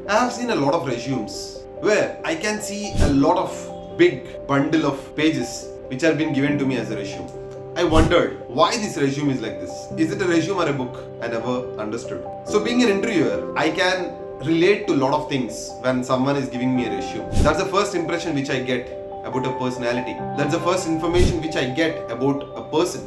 I have seen a lot of resumes where I can see a lot of big bundle of pages which have been given to me as a resume. I wondered why this resume is like this. Is it a resume or a book? I never understood. So being an interviewer, I can relate to a lot of things when someone is giving me a resume. That's the first impression which I get about a personality. That's the first information which I get about a person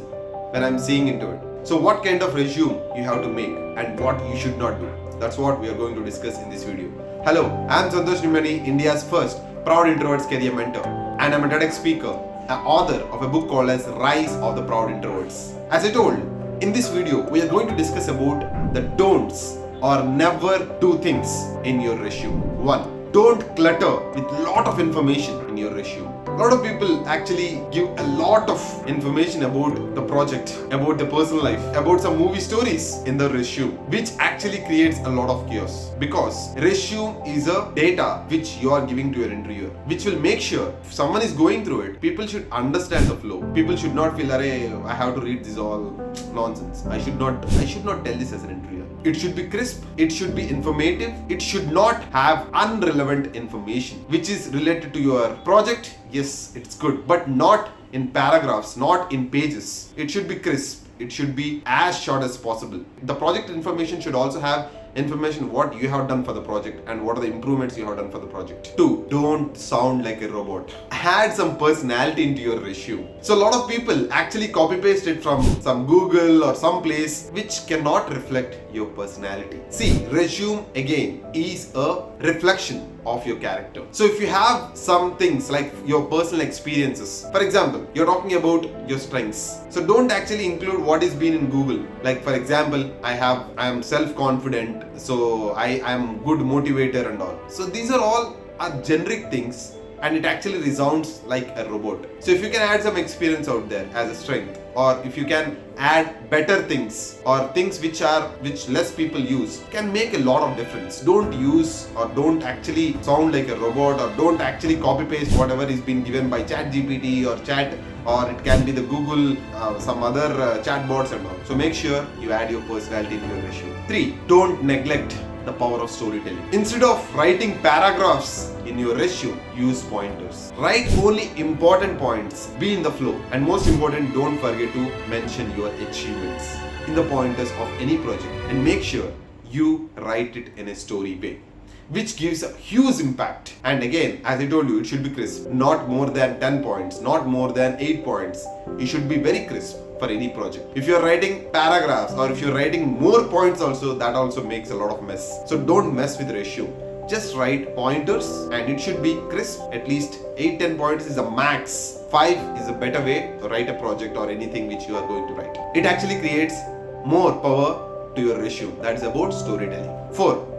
when I'm seeing into it. So what kind of resume you have to make and what you should not do. That's what we are going to discuss in this video. Hello, I'm Santhosh Nimmani, India's first proud introverts career mentor, and I'm a TEDx speaker, an author of a book called as Rise of the Proud Introverts. As I told, in this video, we are going to discuss about the don'ts or never do things in your resume. 1. Don't clutter with lot of information in your resume. A lot of people actually give a lot of information about the project, about the personal life, about some movie stories in the resume, which actually creates a lot of chaos. Because resume is a data which you are giving to your interviewer, which will make sure if someone is going through it, people should understand the flow. People should not feel, I have to read this all nonsense. I should not tell this as an interviewer. It should be crisp, it should be informative, it should not have irrelevant information which is related to your project. Yes, it's good, but not in paragraphs, not in pages. It should be crisp, it should be as short as possible. The project information should also have information what you have done for the project and what are the improvements you have done for the project. 2. Don't sound like a robot. Add some personality into your resume. So a lot of people actually copy paste it from some Google or some place which cannot reflect your personality. See, resume again is a reflection of your character. So if you have some things like your personal experiences, for example, you're talking about your strengths. So don't actually include what is been in Google. Like for example, I am self-confident, so I am good motivator and all. So these are all generic things and it actually resounds like a robot. So if you can add some experience out there as a strength, or if you can add better things or things which less people use, can make a lot of difference. Don't use or don't actually sound like a robot, or don't actually copy paste whatever is been given by ChatGPT or chat, or it can be the Google, some other chatbots and all. So make sure you add your personality into your resume. 3. Don't neglect the power of storytelling. Instead of writing paragraphs in your resume, use pointers. Write only important points, be in the flow, and most important, don't forget to mention your achievements in the pointers of any project, and make sure you write it in a story way, which gives a huge impact. And again, as I told you, it should be crisp, not more than 10 points, not more than 8 points. It should be very crisp for any project. If you're writing paragraphs or if you're writing more points also, that also makes a lot of mess. So don't mess with resume. Just write pointers and it should be crisp. At least 8-10 points is a max. 5 is a better way to write a project or anything which you are going to write. It actually creates more power to your resume. That is about storytelling. 4.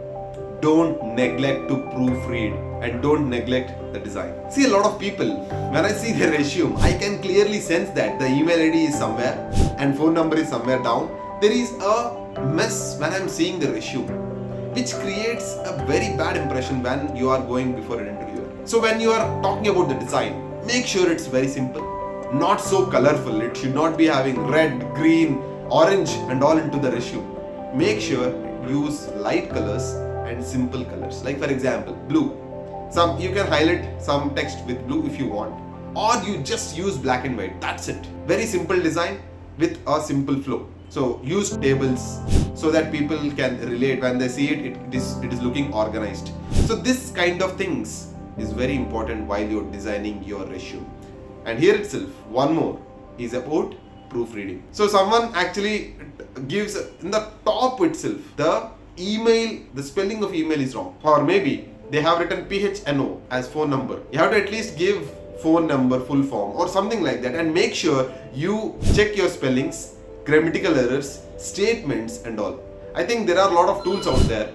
Don't neglect to proofread and don't neglect the design. See, a lot of people, when I see their resume, I can clearly sense that the email ID is somewhere and phone number is somewhere down. There is a mess when I'm seeing the resume, which creates a very bad impression when you are going before an interviewer. So when you are talking about the design, make sure it's very simple, not so colorful. It should not be having red, green, orange and all into the resume. Make sure use light colors and simple colors. Like for example, blue. You can highlight some text with blue if you want, or you just use black and white. That's it. Very simple design with a simple flow. So use tables so that people can relate when they see it. It is looking organized. So this kind of things is very important while you're designing your resume. And here itself, one more is about proofreading. So someone actually gives in the top itself the email, the spelling of email is wrong, or maybe they have written PHNO as phone number. You have to at least give phone number full form or something like that, and make sure you check your spellings, grammatical errors, statements and all. I think there are a lot of tools out there.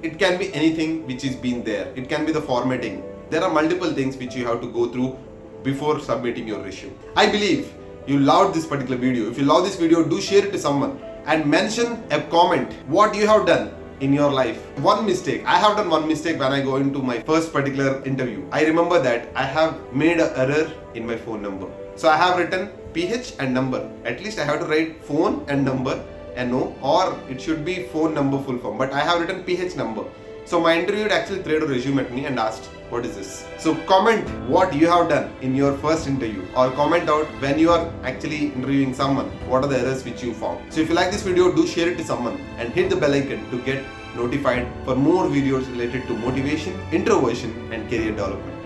It can be anything which is been there. It can be the formatting. There are multiple things which you have to go through before submitting your resume. I believe you loved this particular video. If you love this video, do share it to someone and mention a comment what you have done in your life. One mistake. I have done one mistake when I go into my first particular interview. I remember that I have made an error in my phone number. So I have written PH and number. At least I have to write phone and number NO, or it should be phone number full form. But I have written PH number. So my interview actually threw a resume at me and asked, what is this? So comment what you have done in your first interview, or comment out when you are actually interviewing someone, what are the errors which you found. So if you like this video, do share it to someone and hit the bell icon to get notified for more videos related to motivation, introversion and career development.